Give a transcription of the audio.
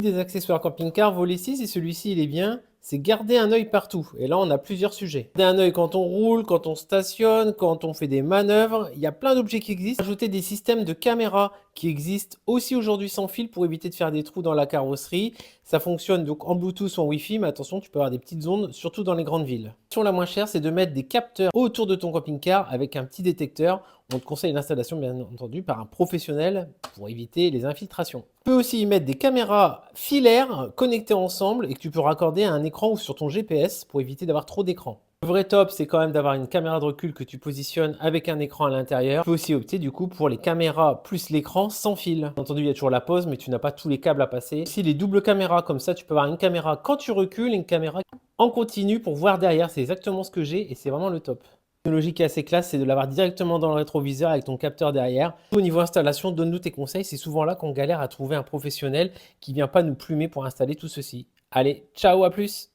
Des accessoires camping-car volet 6 et celui-ci il est bien, c'est garder un œil partout. Et là on a plusieurs sujets. Garder un œil quand on roule, quand on stationne, quand on fait des manœuvres. Il y a plein d'objets qui existent. Ajouter des systèmes de caméras qui existent aussi aujourd'hui sans fil pour éviter de faire des trous dans la carrosserie. Ça fonctionne donc en Bluetooth ou en Wi-Fi, mais attention, tu peux avoir des petites ondes, surtout dans les grandes villes. L'option la moins chère, c'est de mettre des capteurs autour de ton camping-car avec un petit détecteur. On te conseille l'installation, bien entendu, par un professionnel pour éviter les infiltrations. Tu peux aussi y mettre des caméras filaires connectées ensemble et que tu peux raccorder à un écran ou sur ton GPS pour éviter d'avoir trop d'écran. Le vrai top, c'est quand même d'avoir une caméra de recul que tu positionnes avec un écran à l'intérieur. Tu peux aussi opter du coup pour les caméras plus l'écran sans fil. Bien entendu, il y a toujours la pause, mais tu n'as pas tous les câbles à passer. Ici, les doubles caméras, comme ça, tu peux avoir une caméra quand tu recules et une caméra en continu pour voir derrière. C'est exactement ce que j'ai et c'est vraiment le top. La technologie qui est assez classe, c'est de l'avoir directement dans le rétroviseur avec ton capteur derrière. Au niveau installation, donne-nous tes conseils. C'est souvent là qu'on galère à trouver un professionnel qui vient pas nous plumer pour installer tout ceci. Allez, ciao, à plus!